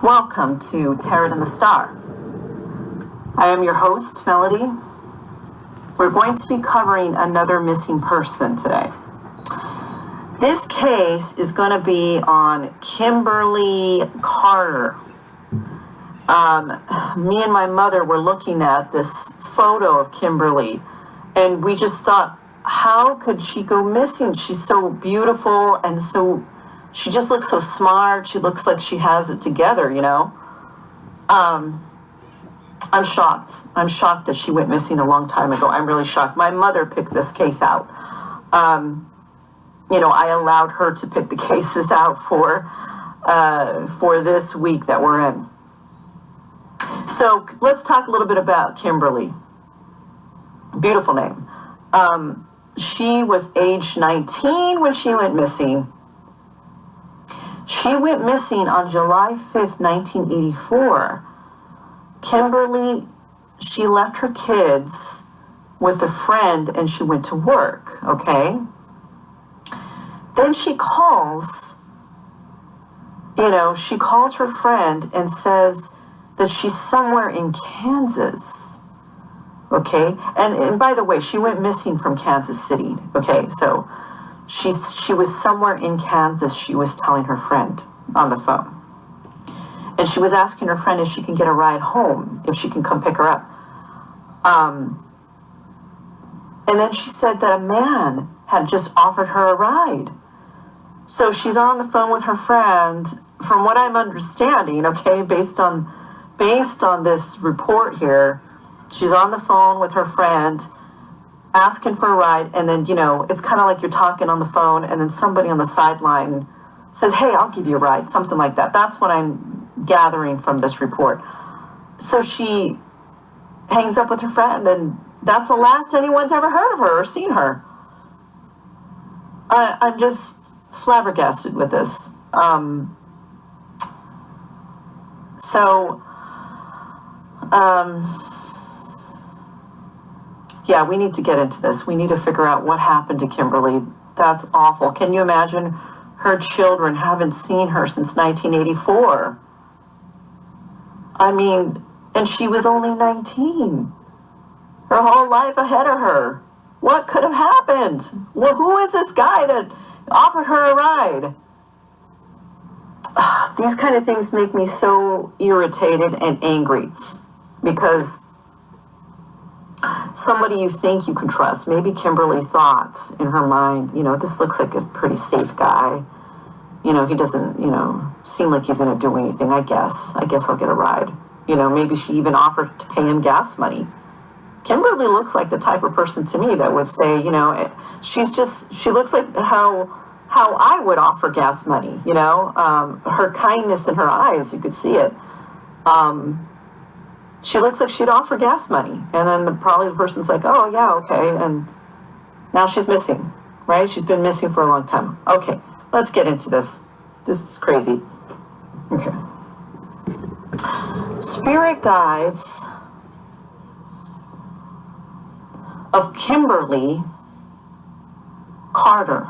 Welcome to Tarot and the Star. I am your host, Melody. We're going to be covering another missing person today. This case is going to be on Kimberly Carter. Me and my mother were looking at this photo of Kimberly, and we just thought, how could she go missing? She's so beautiful, and she just looks so smart. She looks like she has it together, you know. I'm shocked. I'm shocked that she went missing a long time ago. I'm really shocked. My mother picked this case out. I allowed her to pick the cases out for this week that we're in. So let's talk a little bit about Kimberly. Beautiful name. She was age 19 when she went missing. She went missing on July 5th, 1984. Kimberly, she left her kids with a friend and she went to work, okay? Then she calls her friend and says that she's somewhere in Kansas, okay? And by the way, she went missing from Kansas City, okay? So she was somewhere in Kansas, she was telling her friend on the phone. And she was asking her friend if she can get a ride home, if she can come pick her up. And then she said that a man had just offered her a ride. So she's on the phone with her friend, from what I'm understanding, okay, based on this report here, she's on the phone with her friend, asking for a ride, and then, it's kind of like you're talking on the phone, and then somebody on the sideline says, hey, I'll give you a ride, something like that. That's what I'm gathering from this report. So she hangs up with her friend, and that's the last anyone's ever heard of her or seen her. I'm just flabbergasted with this. Yeah, we need to get into this. We need to figure out what happened to Kimberly. That's awful. Can you imagine? Her children haven't seen her since 1984. I mean, and she was only 19. Her whole life ahead of her. What could have happened? Well, who is this guy that offered her a ride? These kind of things make me so irritated and angry, because somebody you think you can trust, maybe Kimberly thought in her mind, this looks like a pretty safe guy. He doesn't, seem like he's going to do anything, I guess I'll get a ride. Maybe she even offered to pay him gas money. Kimberly looks like the type of person to me that would say, she looks like how I would offer gas money, her kindness in her eyes, you could see it. She looks like she'd offer gas money. And then probably the person's like, oh, yeah, okay. And now she's missing, right? She's been missing for a long time. Okay, let's get into this. This is crazy. Okay. Spirit guides of Kimberly Carter.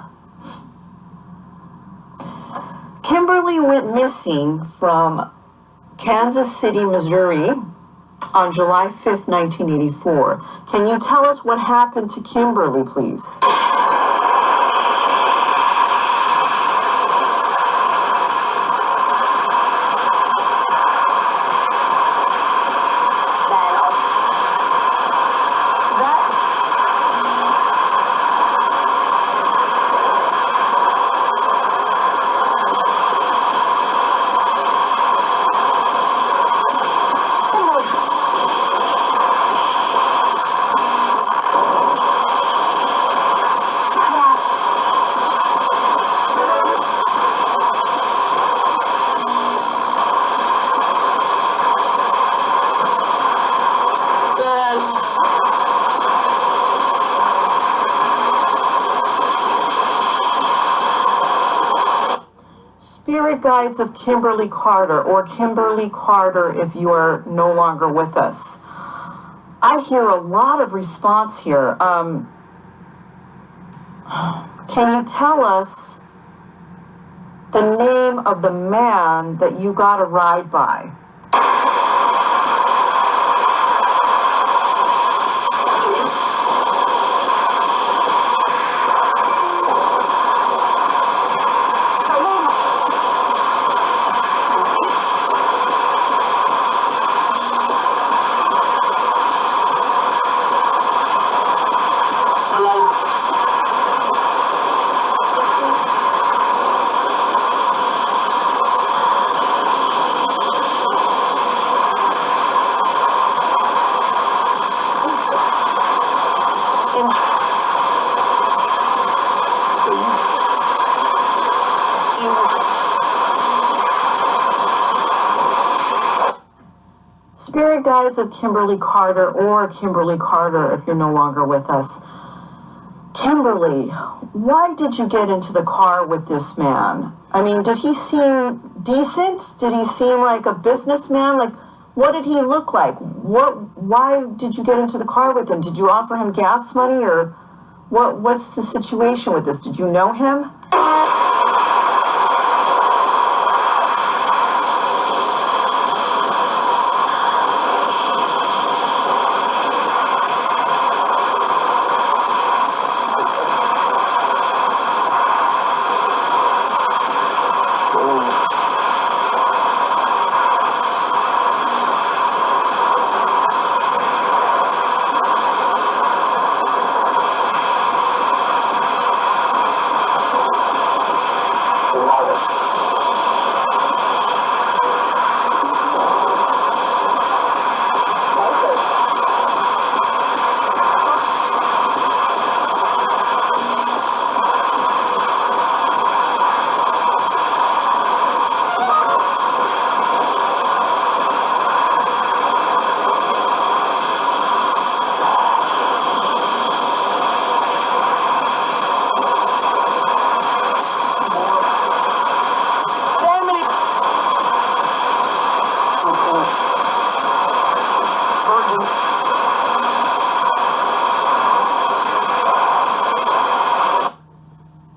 Kimberly went missing from Kansas City, Missouri on July 5th, 1984. Can you tell us what happened to Kimberly, please? Spirit guides of Kimberly Carter, or Kimberly Carter if you are no longer with us. I hear a lot of response here. Can you tell us the name of the man that you got a ride by. Spirit guides of Kimberly Carter, or Kimberly Carter if you're no longer with us. Kimberly, why did you get into the car with this man? I mean, did he seem decent? Did he seem like a businessman? Like, what did he look like? Why did you get into the car with him? Did you offer him gas money, or what's the situation with this? Did you know him?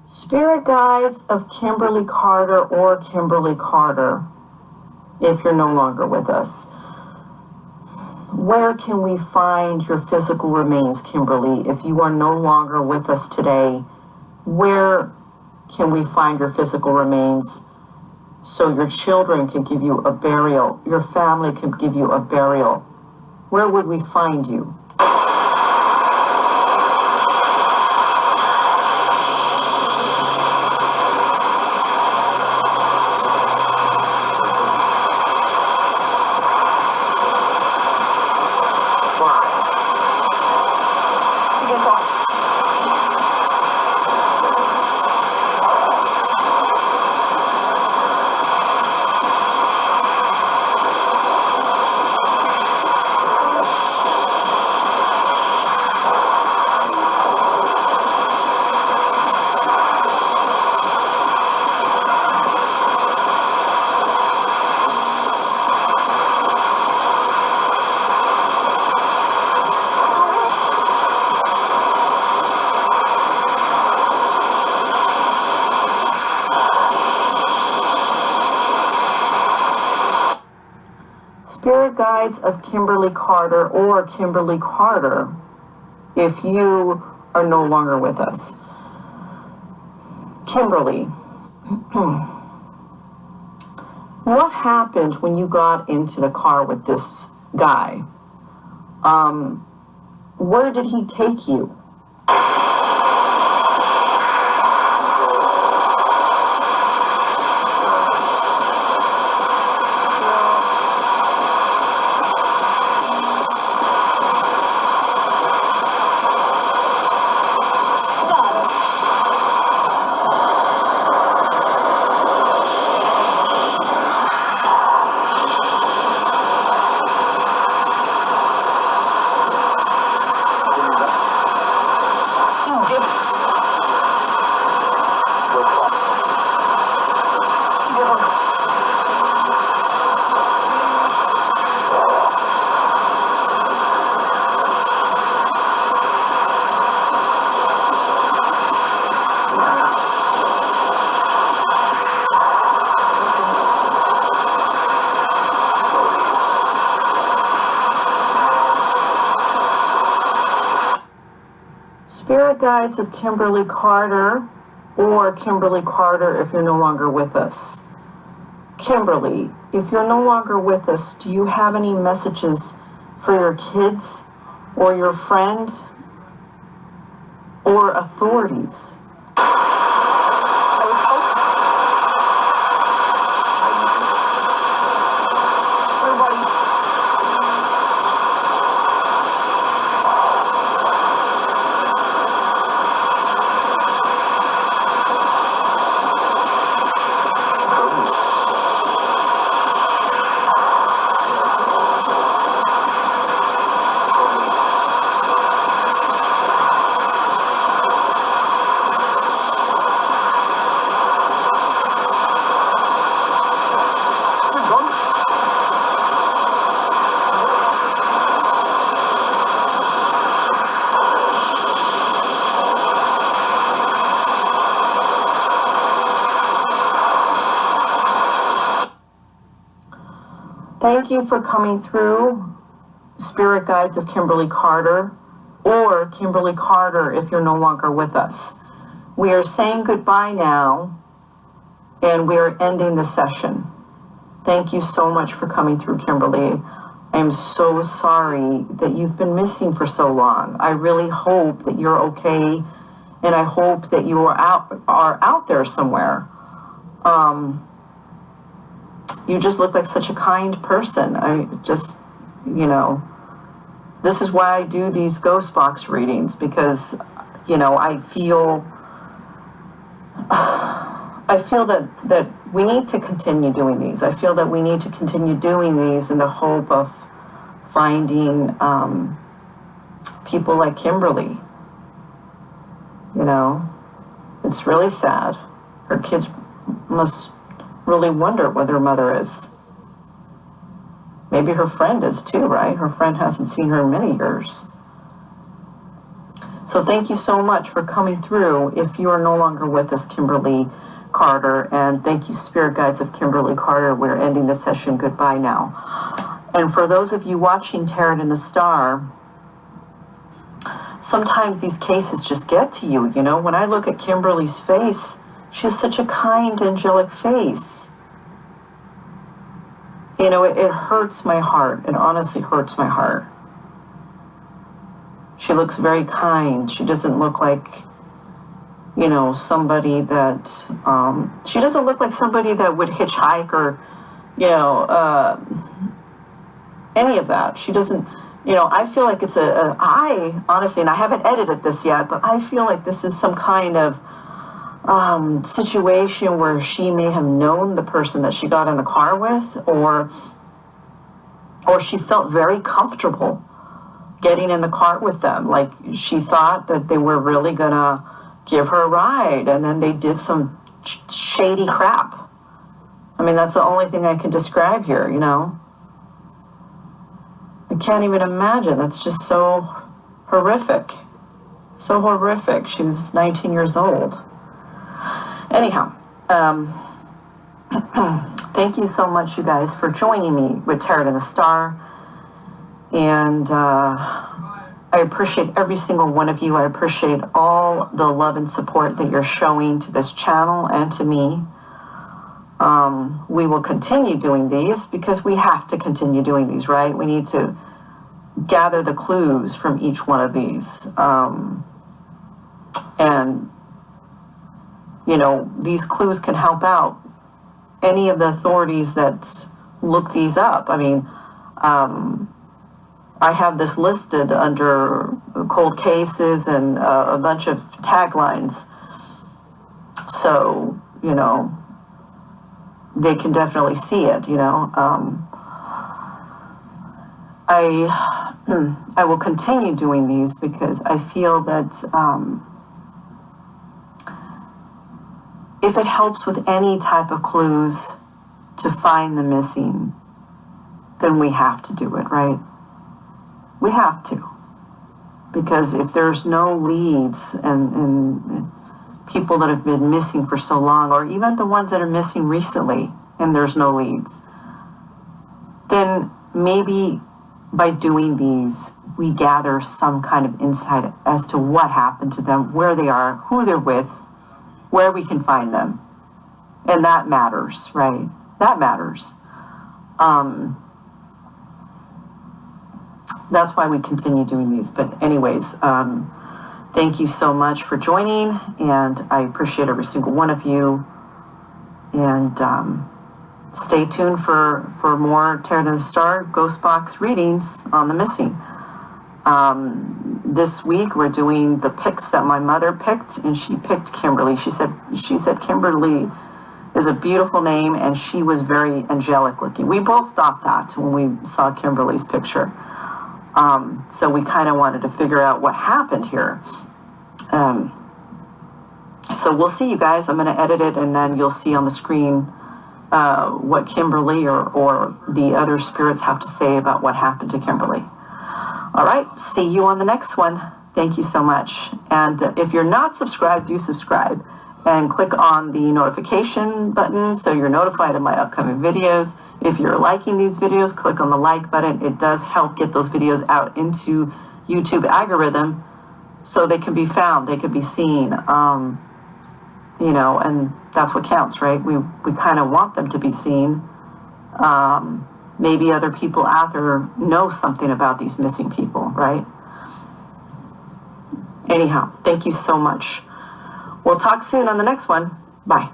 Spirit guides of Kimberly Carter, or Kimberly Carter, if you're no longer with us. Where can we find your physical remains, Kimberly? If you are no longer with us today, where can we find your physical remains so your children can give you a burial, your family can give you a burial? Where would we find you? Spirit guides of Kimberly Carter, or Kimberly Carter, if you are no longer with us. Kimberly, what happened when you got into the car with this guy? Where did he take you? Spirit guides of Kimberly Carter, or Kimberly Carter if you're no longer with us. Kimberly, if you're no longer with us, do you have any messages for your kids or your friends or authorities? Thank you for coming through, Spirit Guides of Kimberly Carter, or Kimberly Carter if you're no longer with us. We are saying goodbye now, and we are ending the session. Thank you so much for coming through, Kimberly. I am so sorry that you've been missing for so long. I really hope that you're okay, and I hope that you are out there somewhere. You just look like such a kind person. I just, this is why I do these ghost box readings, because, I feel that we need to continue doing these. I feel that we need to continue doing these in the hope of finding people like Kimberly. It's really sad. Her kids must really wonder where their mother is. Maybe her friend is too, right? Her friend hasn't seen her in many years. So thank you so much for coming through. If you are no longer with us, Kimberly Carter, and thank you, Spirit Guides of Kimberly Carter. We're ending the session. Goodbye now. And for those of you watching Tarot in the Star, sometimes these cases just get to you. When I look at Kimberly's face, she has such a kind, angelic face. It hurts my heart. It honestly hurts my heart. She looks very kind. She doesn't look like, somebody that, she doesn't look like somebody that would hitchhike or, any of that. She doesn't, I feel like it's I honestly, and I haven't edited this yet, but I feel like this is some kind of situation where she may have known the person that she got in the car with, or she felt very comfortable getting in the car with them. Like she thought that they were really gonna give her a ride, and then they did some shady crap. I mean, that's the only thing I can describe here, I can't even imagine. That's just so horrific. So horrific. She was 19 years old. Anyhow, thank you so much, you guys, for joining me with Tarot in the Star. And I appreciate every single one of you. I appreciate all the love and support that you're showing to this channel and to me. We will continue doing these because we have to continue doing these, right? We need to gather the clues from each one of these. And these clues can help out any of the authorities that look these up. I mean, I have this listed under cold cases and a bunch of taglines. So, they can definitely see it, I will continue doing these because I feel that if it helps with any type of clues to find the missing, then we have to do it, right? We have to. Because if there's no leads and people that have been missing for so long, or even the ones that are missing recently and there's no leads, then maybe by doing these, we gather some kind of insight as to what happened to them, where they are, who they're with, where we can find them. And that matters, right? That matters. That's why we continue doing these. But anyways, thank you so much for joining, and I appreciate every single one of you. And stay tuned for more Tarot and the Star Ghost Box readings on the missing. This week we're doing the picks that my mother picked, and she picked Kimberly. She said Kimberly is a beautiful name, and she was very angelic looking. We both thought that when we saw Kimberly's picture. So we kind of wanted to figure out what happened here. So we'll see, you guys. I'm going to edit it, and then you'll see on the screen what Kimberly or the other spirits have to say about what happened to Kimberly. All right, see you on the next one. Thank you so much. And if you're not subscribed, do subscribe and click on the notification button so you're notified of my upcoming videos. If you're liking these videos, click on the like button. It does help get those videos out into YouTube algorithm so they can be found, they can be seen. You know, and that's what counts, right? We kind of want them to be seen. Maybe other people out there know something about these missing people, right? Anyhow, thank you so much. We'll talk soon on the next one. Bye.